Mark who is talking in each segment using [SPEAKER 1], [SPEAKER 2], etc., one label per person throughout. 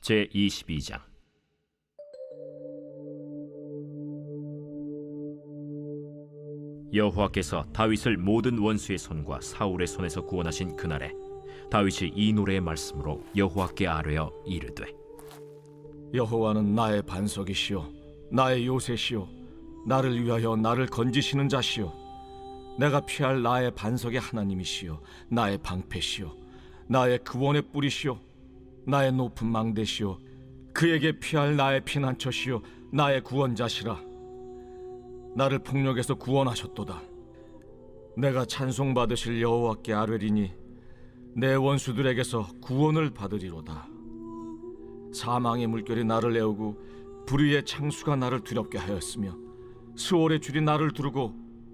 [SPEAKER 1] 제22장. 여호와께서 다윗을 모든 원수의 손과 사울의 손에서 구원하신 그날에 다윗이 이 노래의 말씀으로 여호와께 아뢰어 이르되,
[SPEAKER 2] 여호와는 나의 반석이시요 나의 요새시요 나를 위하여 나를 건지시는 자시요 내가 피할 나의 반석의 하나님이시요 나의 방패시요 나의 구원의 뿌리시요 나의 높은 망대시요 그에게 피할 나의 피난처시요 나의 구원자시라. 나를 폭력에서 구원하셨도다. 내가 찬송받으실 여호와께 아뢰리니 내 원수들에게서 구원을 받으리로다. 사망의 물결이 나를 애우고 불의의 창수가 나를 두렵게 하였으며 수월의 줄이 나를 두르고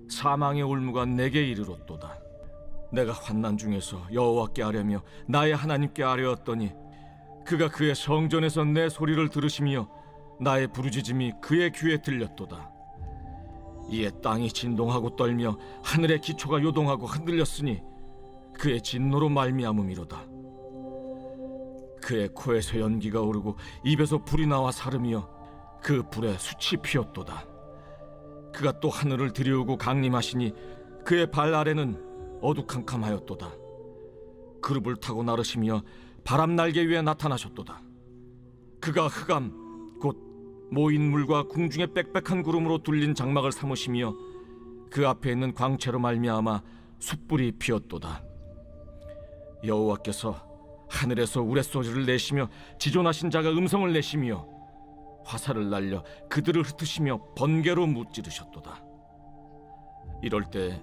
[SPEAKER 2] 사망의 올무가 내게 이르렀도다. 내가 환난 중에서 여호와께 아뢰며 나의 하나님께 아뢰었더니 그가 그의 성전에서 내 소리를 들으시며 나의 부르짖음이 그의 귀에 들렸도다. 이에 땅이 진동하고 떨며 하늘의 기초가 요동하고 흔들렸으니 그의 진노로 말미암음이로다. 그의 코에서 연기가 오르고 입에서 불이 나와 사르며 그 불에 숯이 피었도다. 그가 또 하늘을 들이우고 강림하시니 그의 발 아래는 어두캄캄하였도다. 그룹을 타고 나르시며 바람 날개 위에 나타나셨도다. 그가 흑암 곧 모인 물과 궁중의 빽빽한 구름으로 둘린 장막을 삼으시며 그 앞에 있는 광채로 말미암아 숯불이 피었도다. 여호와께서 하늘에서 우레소리를 내시며 지존하신 자가 음성을 내시며 화살을 날려 그들을 흩으시며 번개로 무찌르셨도다. 이럴 때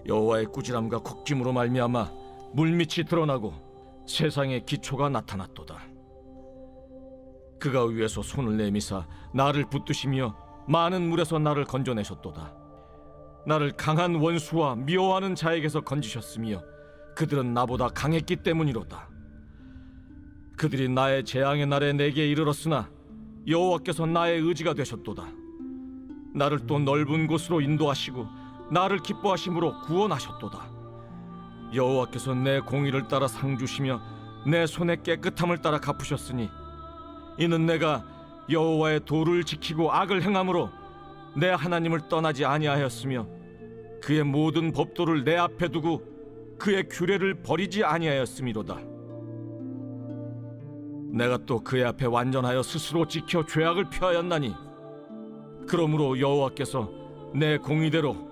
[SPEAKER 2] 여호와의 꾸지람과 곡짐으로 말미암아 물밑이 드러나고 세상의 기초가 나타났도다. 그가 위에서 손을 내미사 나를 붙드시며 많은 물에서 나를 건져내셨도다. 나를 강한 원수와 미워하는 자에게서 건지셨으며 그들은 나보다 강했기 때문이로다. 그들이 나의 재앙의 날에 내게 이르렀으나 여호와께서 나의 의지가 되셨도다. 나를 또 넓은 곳으로 인도하시고 나를 기뻐하심으로 구원하셨도다. 여호와께서 내 공의를 따라 상 주시며 내 손의 깨끗함을 따라 갚으셨으니 이는 내가 여호와의 도를 지키고 악을 행함으로 내 하나님을 떠나지 아니하였으며 그의 모든 법도를 내 앞에 두고 그의 규례를 버리지 아니하였음이로다. 내가 또 그의 앞에 완전하여 스스로 지켜 죄악을 피하였나니 그러므로 여호와께서 내 공의대로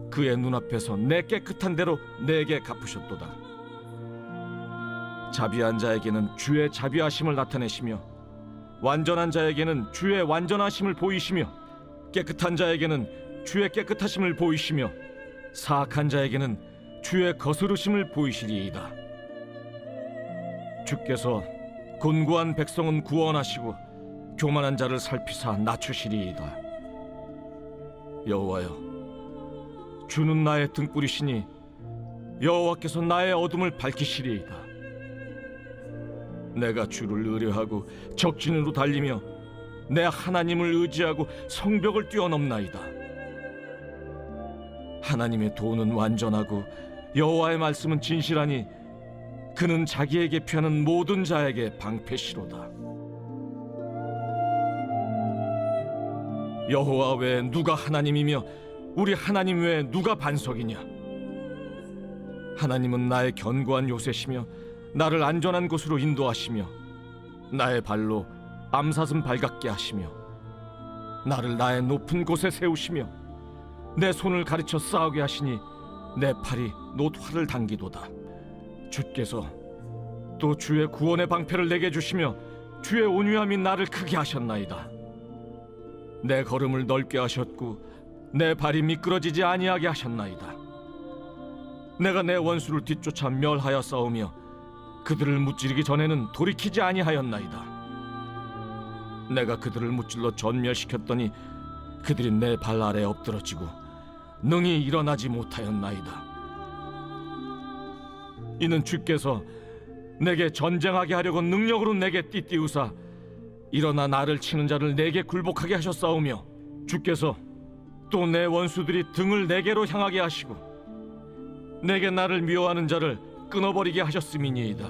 [SPEAKER 2] 그의 눈앞에서 내 깨끗한 대로 내게 갚으셨도다. 자비한 자에게는 주의 자비하심을 나타내시며 완전한 자에게는 주의 완전하심을 보이시며 깨끗한 자에게는 주의 깨끗하심을 보이시며 사악한 자에게는 주의 거스르심을 보이시리이다. 주께서 곤고한 백성은 구원하시고 교만한 자를 살피사 낮추시리이다. 여호와여, 주는 나의 등불이시니 여호와께서 나의 어둠을 밝히시리이다. 내가 주를 의뢰하고 적진으로 달리며 내 하나님을 의지하고 성벽을 뛰어넘나이다. 하나님의 도는 완전하고 여호와의 말씀은 진실하니 그는 자기에게 피하는 모든 자에게 방패시로다. 여호와 외에 누가 하나님이며 우리 하나님 외에 누가 반석이냐? 하나님은 나의 견고한 요새시며 나를 안전한 곳으로 인도하시며 나의 발로 암사슴 발같게 하시며 나를 나의 높은 곳에 세우시며 내 손을 가르쳐 싸우게 하시니 내 팔이 놋활을 당기도다. 주께서 또 주의 구원의 방패를 내게 주시며 주의 온유함이 나를 크게 하셨나이다. 내 걸음을 넓게 하셨고 내 발이 미끄러지지 아니하게 하셨나이다. 내가 내 원수를 뒤쫓아 멸하여 싸우며 그들을 무찌르기 전에는 돌이키지 아니하였나이다. 내가 그들을 무찔러 전멸시켰더니 그들이 내 발 아래 엎드러지고 능히 일어나지 못하였나이다. 이는 주께서 내게 전쟁하게 하려고 능력으로 내게 띠띠우사 일어나 나를 치는 자를 내게 굴복하게 하셨사오며 주께서 또 내 원수들이 등을 내게로 향하게 하시고 내게 나를 미워하는 자를 끊어버리게 하셨음이니이다.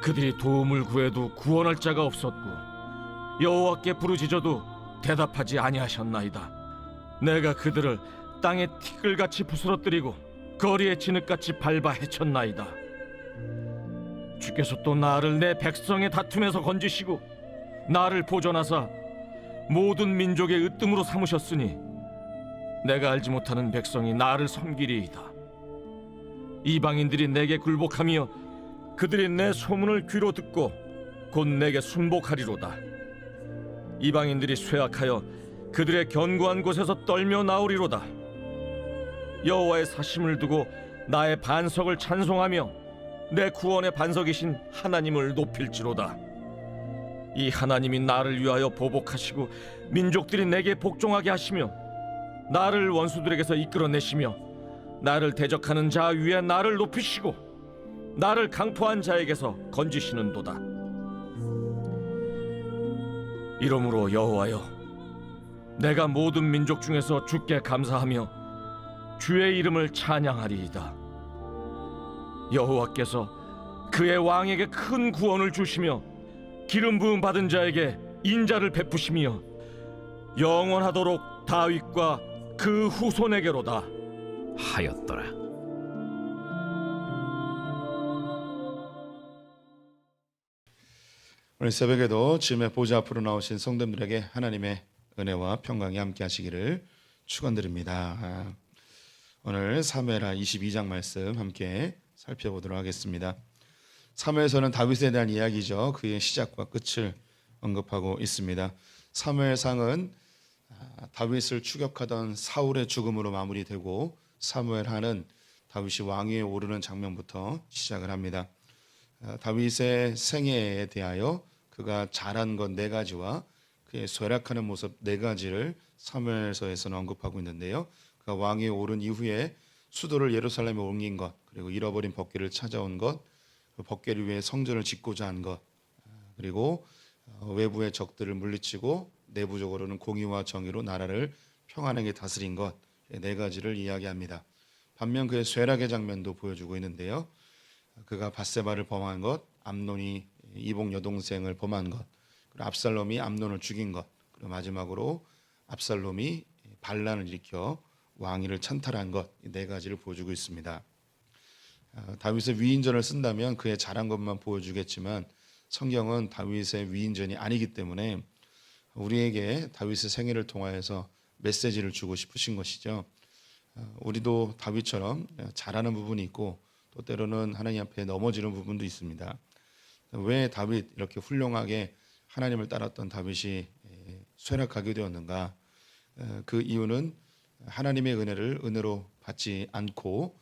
[SPEAKER 2] 그들이 도움을 구해도 구원할 자가 없었고 여호와께 부르짖어도 대답하지 아니하셨나이다. 내가 그들을 땅에 티끌같이 부스러뜨리고 거리에 진흙같이 밟아 헤쳤나이다. 주께서 또 나를 내 백성의 다툼에서 건지시고 나를 보존하사 모든 민족의 으뜸으로 삼으셨으니 내가 알지 못하는 백성이 나를 섬기리이다. 이방인들이 내게 굴복하며 그들이 내 소문을 귀로 듣고 곧 내게 순복하리로다. 이방인들이 쇠악하여 그들의 견고한 곳에서 떨며 나오리로다. 여호와의 사심을 두고 나의 반석을 찬송하며 내 구원의 반석이신 하나님을 높일지로다. 이 하나님이 나를 위하여 보복하시고 민족들이 내게 복종하게 하시며 나를 원수들에게서 이끌어내시며 나를 대적하는 자 위에 나를 높이시고 나를 강포한 자에게서 건지시는도다. 이러므로 여호와여, 내가 모든 민족 중에서 주께 감사하며 주의 이름을 찬양하리이다. 여호와께서 그의 왕에게 큰 구원을 주시며 기름 부음 받은 자에게 인자를 베푸시며 영원하도록 다윗과 그 후손에게로다
[SPEAKER 1] 하였더라.
[SPEAKER 3] 오늘 새벽에도 지금의 보좌 앞으로 나오신 성도님들에게 하나님의 은혜와 평강이 함께 하시기를 축원드립니다. 오늘 사무엘하 22장 말씀 함께 살펴보도록 하겠습니다. 사무엘서는 다윗에 대한 이야기죠. 그의 시작과 끝을 언급하고 있습니다. 사무엘상은 다윗을 추격하던 사울의 죽음으로 마무리되고 사무엘하는 다윗이 왕위에 오르는 장면부터 시작을 합니다. 다윗의 생애에 대하여 그가 잘한 것 4가지와 그의 쇠락하는 모습 4가지를 사무엘서에서는 언급하고 있는데요. 그가 왕위에 오른 이후에 수도를 예루살렘에 옮긴 것, 그리고 잃어버린 법궤를 찾아온 것, 그 법궤를 위해 성전을 짓고자 한 것, 그리고 외부의 적들을 물리치고 내부적으로는 공의와 정의로 나라를 평안하게 다스린 것, 4가지를 이야기합니다. 반면 그의 쇠락의 장면도 보여주고 있는데요. 그가 밧세바를 범한 것, 암논이 이복 여동생을 범한 것, 그리고 압살롬이 암논을 죽인 것, 그리고 마지막으로 압살롬이 반란을 일으켜 왕위를 찬탈한 것, 이 4가지를 보여주고 있습니다. 다윗의 위인전을 쓴다면 그의 잘한 것만 보여주겠지만 성경은 다윗의 위인전이 아니기 때문에 우리에게 다윗의 생애를 통하여서 메시지를 주고 싶으신 것이죠. 우리도 다윗처럼 잘하는 부분이 있고 또 때로는 하나님 앞에 넘어지는 부분도 있습니다. 왜 다윗 이렇게 훌륭하게 하나님을 따랐던 다윗이 쇠락하게 되었는가? 그 이유는 하나님의 은혜를 은혜로 받지 않고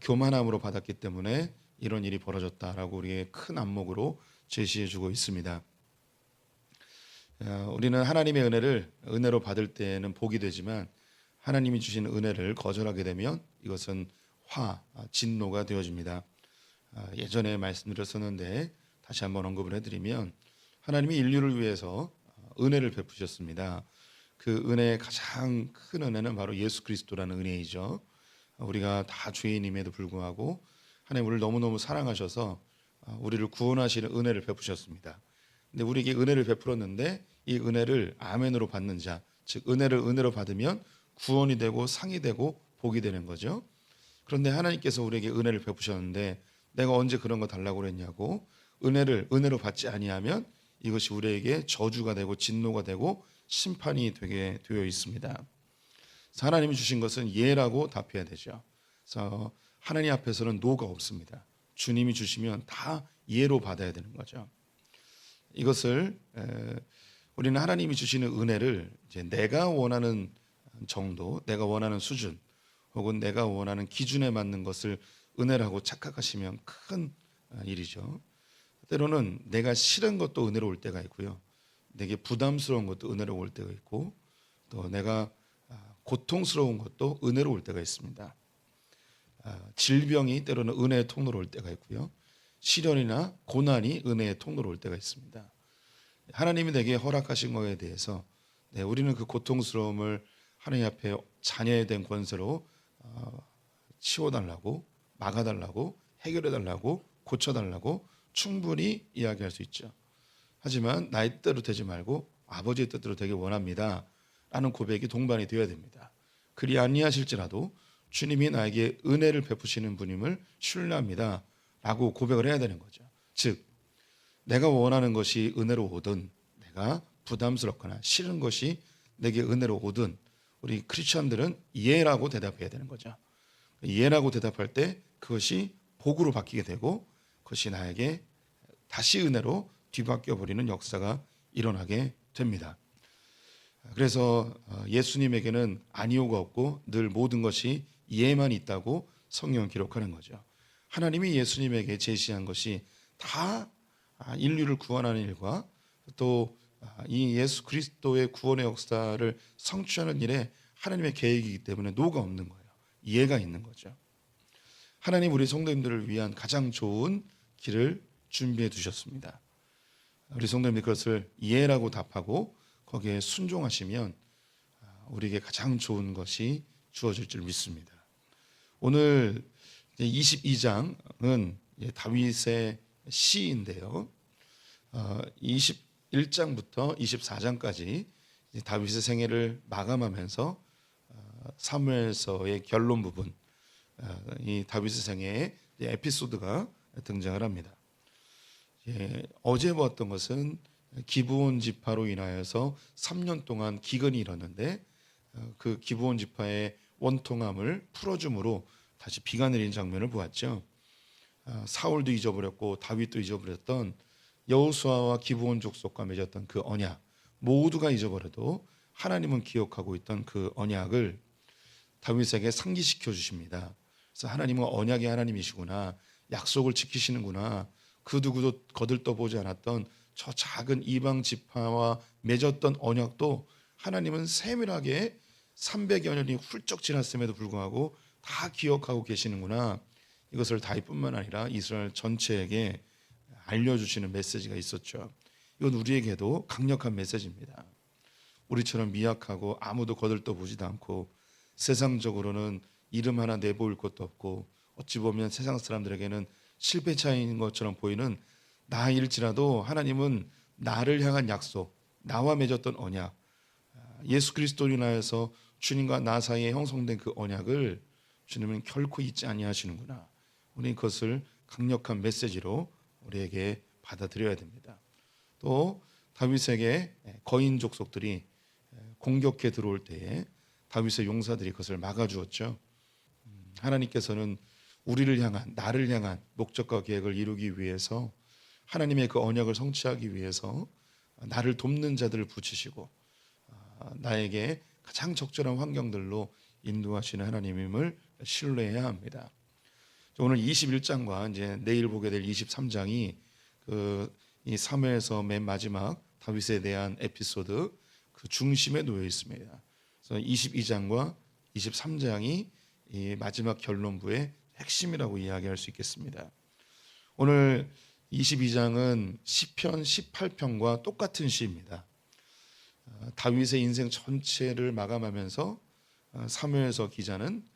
[SPEAKER 3] 교만함으로 받았기 때문에 이런 일이 벌어졌다라고 우리의 큰 안목으로 제시해주고 있습니다. 우리는 하나님의 은혜를 은혜로 받을 때는 복이 되지만 하나님이 주신 은혜를 거절하게 되면 이것은 진노가 되어집니다. 예전에 말씀드렸었는데 다시 한번 언급을 해드리면 하나님이 인류를 위해서 은혜를 베푸셨습니다. 그 은혜의 가장 큰 은혜는 바로 예수 그리스도라는 은혜이죠. 우리가 다 죄인임에도 불구하고 하나님 우리를 너무너무 사랑하셔서 우리를 구원하시는 은혜를 베푸셨습니다. 근데 우리에게 은혜를 베풀었는데 이 은혜를 아멘으로 받는 자, 즉 은혜를 은혜로 받으면 구원이 되고 상이 되고 복이 되는 거죠. 그런데 하나님께서 우리에게 은혜를 베푸셨는데 내가 언제 그런 거 달라고 그랬냐고 은혜를 은혜로 받지 아니하면 이것이 우리에게 저주가 되고 진노가 되고 심판이 되게 되어 있습니다. 그래서 하나님이 주신 것은 예라고 답해야 되죠. 그래서 하나님 앞에서는 노가 없습니다. 주님이 주시면 다 예로 받아야 되는 거죠. 이것을 우리는 하나님이 주시는 은혜를 이제 내가 원하는 정도, 내가 원하는 수준, 혹은 내가 원하는 기준에 맞는 것을 은혜라고 착각하시면 큰 일이죠. 때로는 내가 싫은 것도 은혜로울 때가 있고요. 내게 부담스러운 것도 은혜로울 때가 있고 또 내가 고통스러운 것도 은혜로울 때가 있습니다. 질병이 때로는 은혜의 통로로 올 때가 있고요. 시련이나 고난이 은혜의 통로로 올 때가 있습니다. 하나님이 내게 허락하신 것에 대해서 우리는 그 고통스러움을 하나님 앞에 자녀에 대한 권세로 치워달라고, 막아달라고, 해결해달라고, 고쳐달라고 충분히 이야기할 수 있죠. 하지만 나의 뜻대로 되지 말고 아버지의 뜻대로 되길 원합니다 라는 고백이 동반이 되어야 됩니다. 그리 아니하실지라도 주님이 나에게 은혜를 베푸시는 분임을 신뢰합니다 라고 고백을 해야 되는 거죠. 즉 내가 원하는 것이 은혜로 오든 내가 부담스럽거나 싫은 것이 내게 은혜로 오든 우리 크리스천들은 예라고 대답해야 되는 거죠. 예라고 대답할 때 그것이 복으로 바뀌게 되고 그것이 나에게 다시 은혜로 뒤바뀌어 버리는 역사가 일어나게 됩니다. 그래서 예수님에게는 아니오가 없고 늘 모든 것이 예만 있다고 성경은 기록하는 거죠. 하나님이 예수님에게 제시한 것이 다 인류를 구원하는 일과 또 이 예수 그리스도의 구원의 역사를 성취하는 일에 하나님의 계획이기 때문에 노가 없는 거예요. 이해가 있는 거죠. 하나님 우리 성도님들을 위한 가장 좋은 길을 준비해 두셨습니다. 우리 성도님들 그것을 이해라고 답하고 거기에 순종하시면 우리에게 가장 좋은 것이 주어질 줄 믿습니다. 오늘 22장은 다윗의 시인데요. 21장부터 24장까지 다윗의 생애를 마감하면서 사무엘서의 결론 부분, 이 다윗의 생애의 에피소드가 등장을 합니다. 어제 보았던 것은 기브온 지파로 인하여서 3년 동안 기근이 일었는데 그 기브온 지파의 원통함을 풀어줌으로 다시 비가 내린 장면을 보았죠. 사울도 잊어버렸고 다윗도 잊어버렸던 여호수아와 기브온 족속과 맺었던 그 언약 모두가 잊어버려도 하나님은 기억하고 있던 그 언약을 다윗에게 상기시켜 주십니다. 그래서 하나님은 언약의 하나님이시구나, 약속을 지키시는구나. 그 누구도 거들떠보지 않았던 저 작은 이방 지파와 맺었던 언약도 하나님은 세밀하게 300여 년이 훌쩍 지났음에도 불구하고 다 기억하고 계시는구나. 이것을 다윗뿐만 아니라 이스라엘 전체에게 알려주시는 메시지가 있었죠. 이건 우리에게도 강력한 메시지입니다. 우리처럼 미약하고 아무도 거들떠보지도 않고 세상적으로는 이름 하나 내보일 것도 없고 어찌 보면 세상 사람들에게는 실패자인 것처럼 보이는 나일지라도 하나님은 나를 향한 약속, 나와 맺었던 언약, 예수 그리스도로 인하여서 주님과 나 사이에 형성된 그 언약을 주님은 결코 잊지 아니하시는구나. 우리 그것을 강력한 메시지로 우리에게 받아들여야 됩니다. 또 다윗에게 거인 족속들이 공격해 들어올 때에 다윗의 용사들이 그것을 막아주었죠. 하나님께서는 우리를 향한, 나를 향한 목적과 계획을 이루기 위해서 하나님의 그 언약을 성취하기 위해서 나를 돕는 자들을 붙이시고 나에게 가장 적절한 환경들로 인도하시는 하나님임을 신뢰해야 합니다. 오늘 21장과 이제 내일 보게 될 23장이 이 사무엘서 맨 마지막 다윗에 대한 에피소드 그 중심에 놓여 있습니다. 그래서 22장과 23장이 이 마지막 결론부의 핵심이라고 이야기할 수 있겠습니다. 오늘 22장은 시편 18편과 똑같은 시입니다. 다윗의 인생 전체를 마감하면서 사무엘서 기자는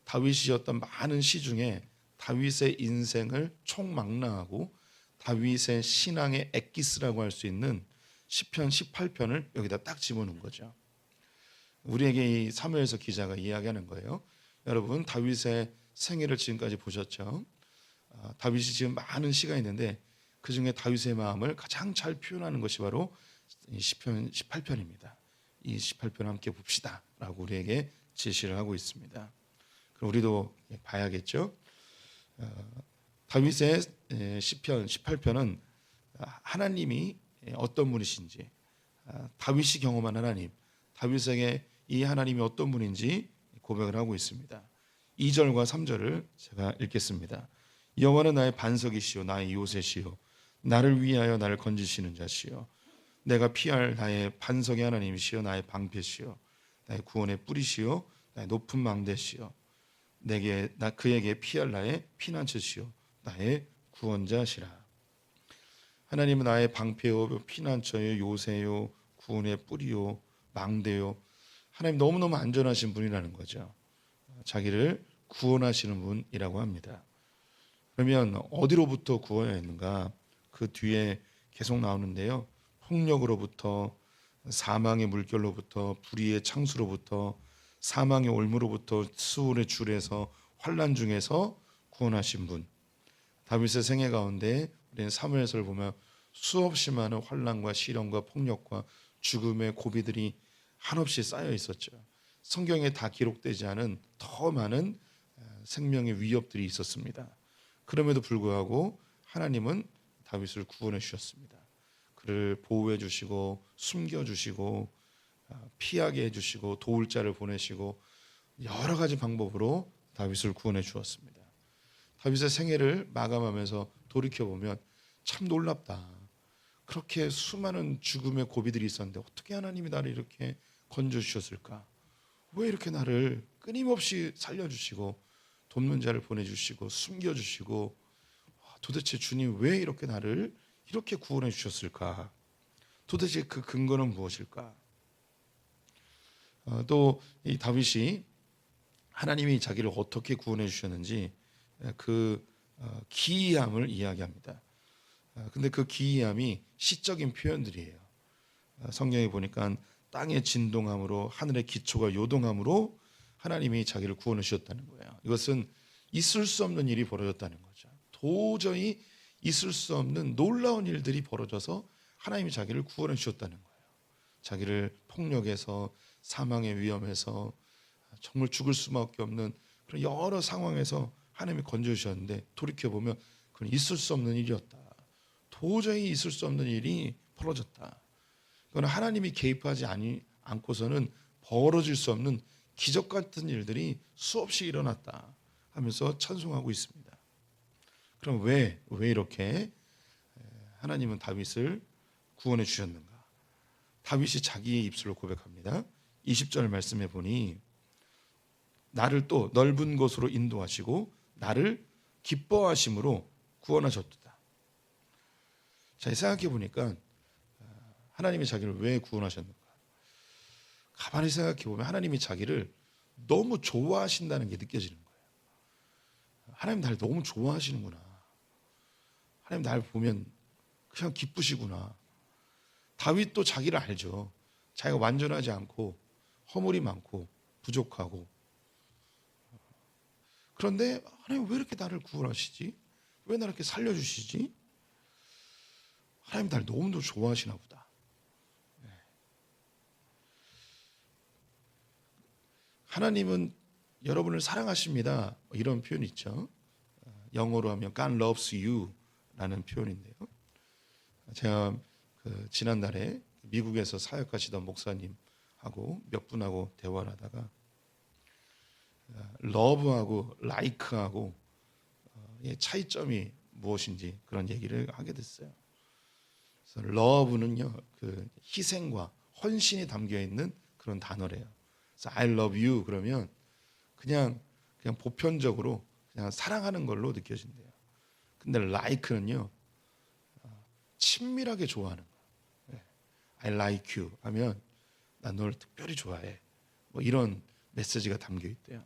[SPEAKER 3] 다윗이었던 많은 시 중에 다윗의 인생을 총망라하고 다윗의 신앙의 엑기스라고 할 수 있는 시편 18편을 여기다 딱 집어넣은 거죠. 우리에게 이 사무엘서 기자가 이야기하는 거예요. 여러분 다윗의 생애를 지금까지 보셨죠? 다윗이 지금 많은 시가 있는데 그 중에 다윗의 마음을 가장 잘 표현하는 것이 바로 이 시편 18편입니다. 이 18편 함께 봅시다 라고 우리에게 제시를 하고 있습니다. 그럼 우리도 봐야겠죠. 다윗의 시편 18편은 하나님이 어떤 분이신지, 다윗이 경험한 하나님, 다윗에게 이 하나님이 어떤 분인지 고백을 하고 있습니다. 2절과 3절을 제가 읽겠습니다. 여호와는 나의 반석이시요 나의 요새시요 나를 위하여 나를 건지시는 자시요 내가 피할 나의 반석의 하나님이시요 나의 방패시요 나의 구원의 뿌리시요 나의 높은 망대시요 그에게 피할 나의 피난처시요 나의 구원자시라. 하나님은 나의 방패요 피난처요 요새요 구원의 뿌리요 망대요. 하나님 너무너무 안전하신 분이라는 거죠. 자기를 구원하시는 분이라고 합니다. 그러면 어디로부터 구원했는가? 그 뒤에 계속 나오는데요. 폭력으로부터, 사망의 물결로부터, 불의의 창수로부터, 사망의 올무로부터, 수울의 줄에서, 환난 중에서 구원하신 분. 다윗의 생애 가운데 우리는 사무엘서를 보면 수없이 많은 환난과 시련과 폭력과 죽음의 고비들이 한없이 쌓여 있었죠. 성경에 다 기록되지 않은 더 많은 생명의 위협들이 있었습니다. 그럼에도 불구하고 하나님은 다윗을 구원해 주셨습니다. 그를 보호해 주시고 숨겨 주시고 피하게 해 주시고 도울 자를 보내시고 여러 가지 방법으로 다윗을 구원해 주었습니다. 다윗의 생애를 마감하면서 돌이켜 보면 참 놀랍다. 그렇게 수많은 죽음의 고비들이 있었는데 어떻게 하나님이 나를 이렇게 건져 주셨을까? 왜 이렇게 나를 끊임없이 살려주시고 돕는 자를 보내주시고 숨겨주시고 도대체 주님 왜 이렇게 나를 이렇게 구원해 주셨을까? 도대체 그 근거는 무엇일까? 또 이 다윗이 하나님이 자기를 어떻게 구원해 주셨는지 그 기이함을 이야기합니다. 근데 그 기이함이 시적인 표현들이에요. 성경에 보니까 땅의 진동함으로 하늘의 기초가 요동함으로 하나님이 자기를 구원해 주셨다는 거예요. 이것은 있을 수 없는 일이 벌어졌다는 거죠. 도저히 있을 수 없는 놀라운 일들이 벌어져서 하나님이 자기를 구원해 주셨다는 거예요. 자기를 폭력에서 사망의 위험에서 정말 죽을 수밖에 없는 그런 여러 상황에서 하나님이 건져 주셨는데 돌이켜보면 그건 있을 수 없는 일이었다. 도저히 있을 수 없는 일이 벌어졌다. 그건 하나님이 개입하지 않고서는 벌어질 수 없는 기적 같은 일들이 수없이 일어났다 하면서 찬송하고 있습니다. 그럼 왜 이렇게 하나님은 다윗을 구원해 주셨는가? 다윗이 자기의 입술로 고백합니다. 20절 말씀해 보니 나를 또 넓은 곳으로 인도하시고 나를 기뻐하심으로 구원하셨도다. 자, 생각해 보니까 하나님이 자기를 왜 구원하셨는가? 가만히 생각해 보면 하나님이 자기를 너무 좋아하신다는 게 느껴지는 거예요. 하나님 날 너무 좋아하시는구나. 하나님 날 보면 그냥 기쁘시구나. 다윗도 자기를 알죠. 자기가 완전하지 않고 허물이 많고 부족하고. 그런데 하나님 왜 이렇게 나를 구원하시지? 왜 나를 이렇게 살려주시지? 하나님 날 너무도 좋아하시나 보다. 하나님은 여러분을 사랑하십니다. 이런 표현이 있죠. 영어로 하면 God loves you 라는 표현인데요. 제가 지난달에 미국에서 사역하시던 목사님하고 몇 분하고 대화를 하다가 love하고 like하고 차이점이 무엇인지 그런 얘기를 하게 됐어요. 그래서 love는요, 그 희생과 헌신이 담겨 있는 그런 단어래요. 그래서 I love you 그러면 그냥 보편적으로 그냥 사랑하는 걸로 느껴진대요. 근데 like는요, 친밀하게 좋아하는 거예요. I like you 하면 난 널 특별히 좋아해. 뭐 이런 메시지가 담겨 있대요.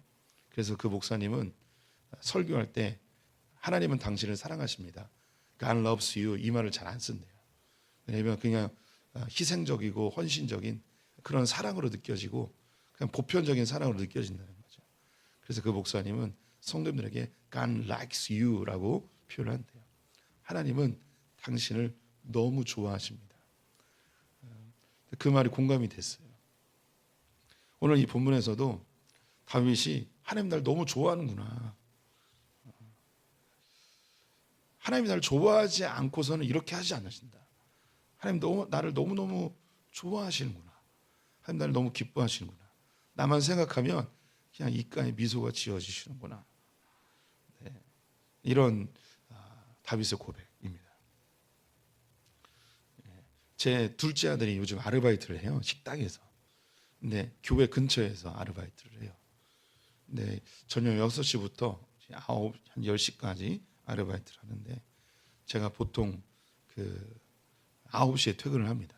[SPEAKER 3] 그래서 그 목사님은 설교할 때 하나님은 당신을 사랑하십니다. God loves you 이 말을 잘 안 쓴대요. 왜냐하면 그냥 희생적이고 헌신적인 그런 사랑으로 느껴지고 그냥 보편적인 사랑으로 느껴진다는 거죠. 그래서 그 목사님은 성도님들에게 God likes you라고 표현한대요. 하나님은 당신을 너무 좋아하십니다. 그 말이 공감이 됐어요. 오늘 이 본문에서도 다윗이 하나님 날 너무 좋아하는구나. 하나님이 나를 좋아하지 않고서는 이렇게 하지 않으신다. 하나님 나를 너무너무 좋아하시는구나. 하나님 나를 너무 기뻐하시는구나. 나만 생각하면 그냥 입가에 미소가 지어지시는구나. 네. 이런 다윗의 고백입니다. 제 둘째 아들이 요즘 아르바이트를 해요. 식당에서. 근데 교회 근처에서 아르바이트를 해요. 근데 저녁 6시부터 한 10시까지 아르바이트를 하는데 제가 보통 9시에 퇴근을 합니다.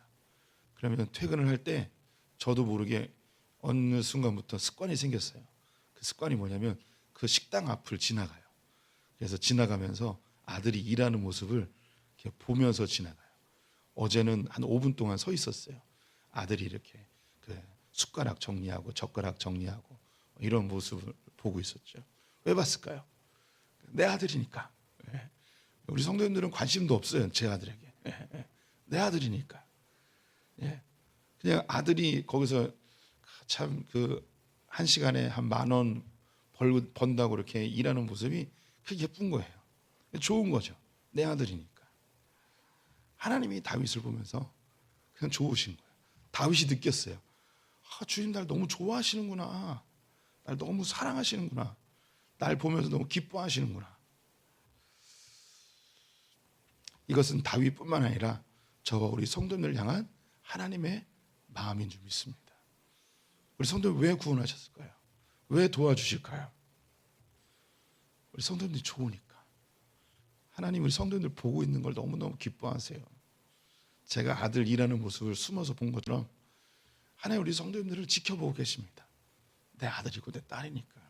[SPEAKER 3] 그러면 퇴근을 할 때 저도 모르게 어느 순간부터 습관이 생겼어요. 그 습관이 뭐냐면 그 식당 앞을 지나가요. 그래서 지나가면서 아들이 일하는 모습을 이렇게 보면서 지나가요. 어제는 한 5분 동안 서 있었어요. 아들이 이렇게 그 숟가락 정리하고 젓가락 정리하고 이런 모습을 보고 있었죠. 왜 봤을까요? 내 아들이니까. 예. 우리 성도님들은 관심도 없어요. 제 아들에게. 예. 내 아들이니까. 예. 그냥 아들이 거기서 참 그 한 시간에 한 10,000원 번다고 이렇게 일하는 모습이 그게 예쁜 거예요. 좋은 거죠. 내 아들이니까. 하나님이 다윗을 보면서 그냥 좋으신 거예요. 다윗이 느꼈어요. 아, 주님 날 너무 좋아하시는구나. 날 너무 사랑하시는구나. 날 보면서 너무 기뻐하시는구나. 이것은 다윗뿐만 아니라 저와 우리 성도님을 향한 하나님의 마음인 줄 믿습니다. 우리 성도님 왜 구원하셨을까요? 왜 도와주실까요? 우리 성도님들이 좋으니까. 하나님 우리 성도님들 보고 있는 걸 너무너무 기뻐하세요. 제가 아들 일하는 모습을 숨어서 본 것처럼 하나님 우리 성도님들을 지켜보고 계십니다. 내 아들이고 내 딸이니까.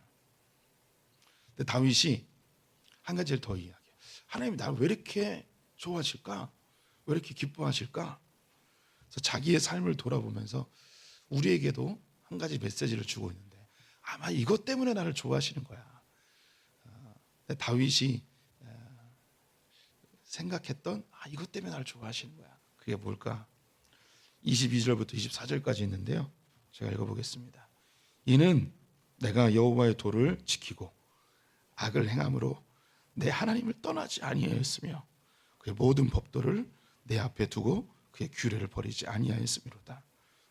[SPEAKER 3] 근데 다윗이 한 가지를 더 이야기해요. 하나님이 나를 왜 이렇게 좋아하실까? 왜 이렇게 기뻐하실까? 그래서 자기의 삶을 돌아보면서 우리에게도 한 가지 메시지를 주고 있는데 아마 이것 때문에 나를 좋아하시는 거야. 다윗이 생각했던 이것 때문에 나를 좋아하시는 거야. 그게 뭘까? 22절부터 24절까지 있는데요. 제가 읽어보겠습니다. 이는 내가 여호와의 도를 지키고 악을 행함으로 내 하나님을 떠나지 아니하였으며 그의 모든 법도를 내 앞에 두고 그의 규례를 버리지 아니하였음이로다.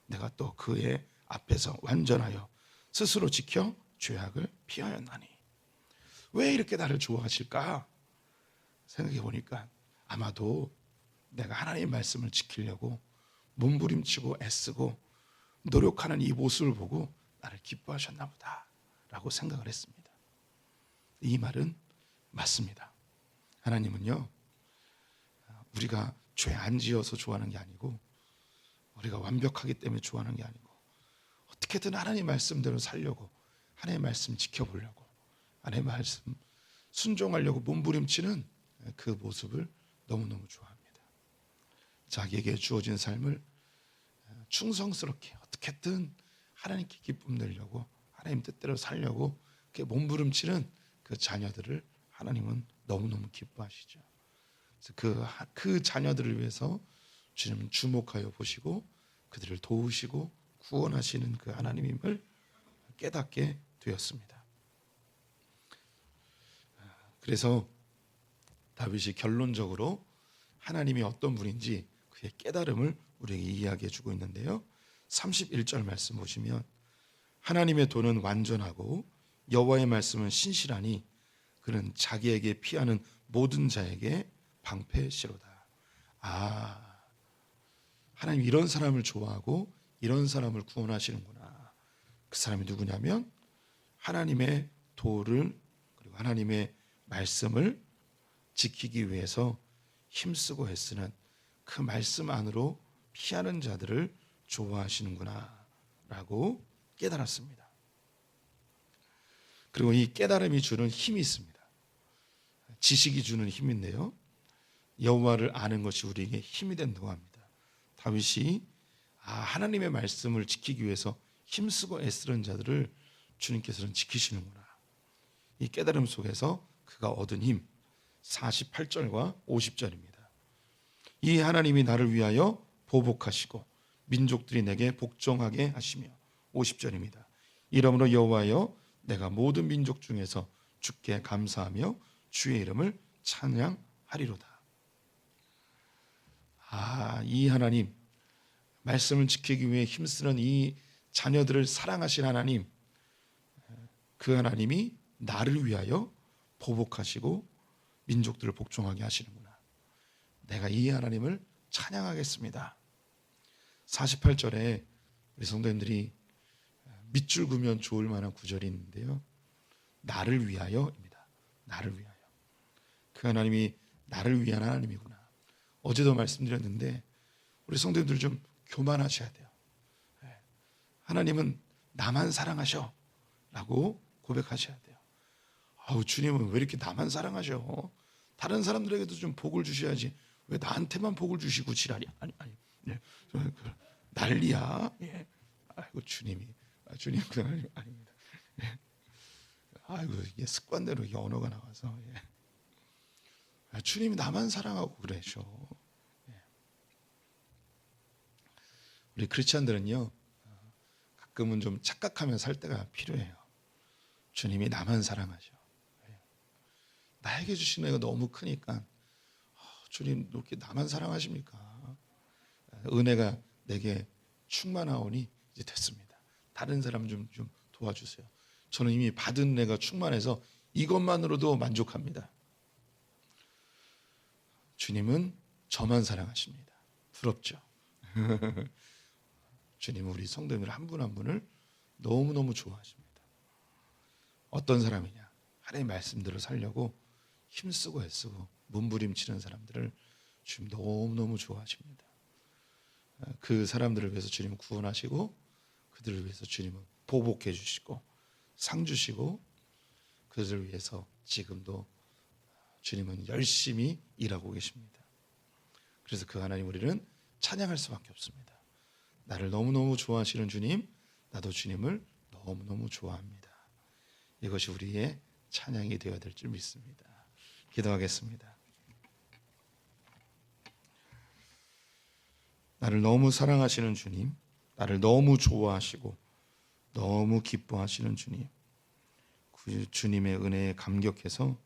[SPEAKER 3] 내가 또 그의 앞에서 완전하여 스스로 지켜 죄악을 피하였나니. 왜 이렇게 나를 좋아하실까? 생각해 보니까 아마도 내가 하나님의 말씀을 지키려고 몸부림치고 애쓰고 노력하는 이 모습을 보고 나를 기뻐하셨나 보다 라고 생각을 했습니다. 이 말은 맞습니다. 하나님은요, 우리가 죄 안 지어서 좋아하는 게 아니고 우리가 완벽하기 때문에 좋아하는 게 아니고 어떻게든 하나님 말씀대로 살려고 하나님 말씀 지켜보려고 하나님 말씀 순종하려고 몸부림치는 그 모습을 너무너무 좋아합니다. 자기에게 주어진 삶을 충성스럽게 어떻게든 하나님께 기쁨 내려고 하나님 뜻대로 살려고 그렇게 몸부림치는 그 자녀들을 하나님은 너무너무 기뻐하시죠. 그래서 그 자녀들을 위해서 주님은 주목하여 보시고 그들을 도우시고 구원하시는 그 하나님임을 깨닫게 되었습니다. 그래서 다윗이 결론적으로 하나님이 어떤 분인지 그의 깨달음을 우리에게 이야기해 주고 있는데요. 31절 말씀 보시면 하나님의 도는 완전하고 여호와의 말씀은 신실하니 그는 자기에게 피하는 모든 자에게 방패시로다. 하나님 이런 사람을 좋아하고 이런 사람을 구원하시는구나. 그 사람이 누구냐면 하나님의 도를 그리고 하나님의 말씀을 지키기 위해서 힘쓰고 애쓰는 그 말씀 안으로 피하는 자들을 좋아하시는구나 라고 깨달았습니다. 그리고 이 깨달음이 주는 힘이 있습니다. 지식이 주는 힘인데요, 여호와를 아는 것이 우리에게 힘이 된다고 합니다. 다윗이 하나님의 말씀을 지키기 위해서 힘쓰고 애쓰는 자들을 주님께서는 지키시는구나. 이 깨달음 속에서 그가 얻은 힘 48절과 50절입니다. 이 하나님이 나를 위하여 보복하시고 민족들이 내게 복종하게 하시며 50절입니다. 이러므로 여호와여 내가 모든 민족 중에서 주께 감사하며 주의 이름을 찬양하리로다. 이 하나님 말씀을 지키기 위해 힘쓰는 이 자녀들을 사랑하신 하나님, 그 하나님이 나를 위하여 보복하시고 민족들을 복종하게 하시는구나. 내가 이 하나님을 찬양하겠습니다. 48절에 우리 성도님들이 밑줄 그으면 좋을 만한 구절이 있는데요, 나를 위하여입니다. 나를 위하여. 그 하나님이 나를 위한 하나님이구나. 어제도 말씀드렸는데 우리 성도님들 좀 교만하셔야 돼요. 하나님은 나만 사랑하셔 라고 고백하셔야 돼요. 아우 주님은 왜 이렇게 나만 사랑하셔? 다른 사람들에게도 좀 복을 주셔야지. 왜 나한테만 복을 주시고 지랄이야? 아니, 예, 난리야. 예. 아이고 주님이, 주님 그건 아닙니다. 예. 아이고 이게 습관대로 이게 언어가 나와서. 예. 주님이 나만 사랑하고 그러셔. 예. 우리 크리스찬들은요 가끔은 좀 착각하며 살 때가 필요해요. 주님이 나만 사랑하셔. 나에게 주신 은혜가 너무 크니까 주님 이렇게 나만 사랑하십니까? 은혜가 내게 충만하오니 이제 됐습니다. 다른 사람 좀 도와주세요. 저는 이미 받은 은혜가 충만해서 이것만으로도 만족합니다. 주님은 저만 사랑하십니다. 부럽죠? 주님은 우리 성도님들 한 분 한 분을 너무너무 좋아하십니다. 어떤 사람이냐? 하나님의 말씀대로 살려고 힘쓰고 애쓰고 몸부림치는 사람들을 주님 너무너무 좋아하십니다. 그 사람들을 위해서 주님은 구원하시고 그들을 위해서 주님은 보복해 주시고 상 주시고 그들을 위해서 지금도 주님은 열심히 일하고 계십니다. 그래서 그 하나님 우리는 찬양할 수밖에 없습니다. 나를 너무너무 좋아하시는 주님, 나도 주님을 너무너무 좋아합니다. 이것이 우리의 찬양이 되어야 될 줄 믿습니다. 기도하겠습니다. 나를 너무 사랑하시는 주님, 나를 너무 좋아하시고 너무 기뻐하시는 주님, 그 주님의 은혜에 감격해서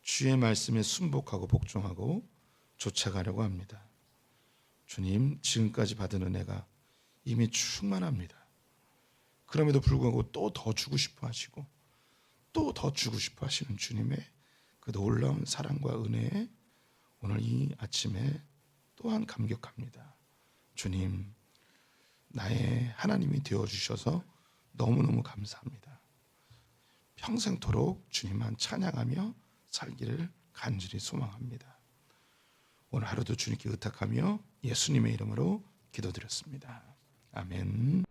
[SPEAKER 3] 주의 말씀에 순복하고 복종하고 쫓아가려고 합니다. 주님, 지금까지 받은 은혜가 이미 충만합니다. 그럼에도 불구하고 또 더 주고 싶어 하시고 또 더 주고 싶어 하시는 주님의 그 놀라운 사랑과 은혜에 오늘 이 아침에 또한 감격합니다. 주님, 나의 하나님이 되어주셔서 너무너무 감사합니다. 평생토록 주님만 찬양하며 살기를 간절히 소망합니다. 오늘 하루도 주님께 의탁하며 예수님의 이름으로 기도드렸습니다. 아멘.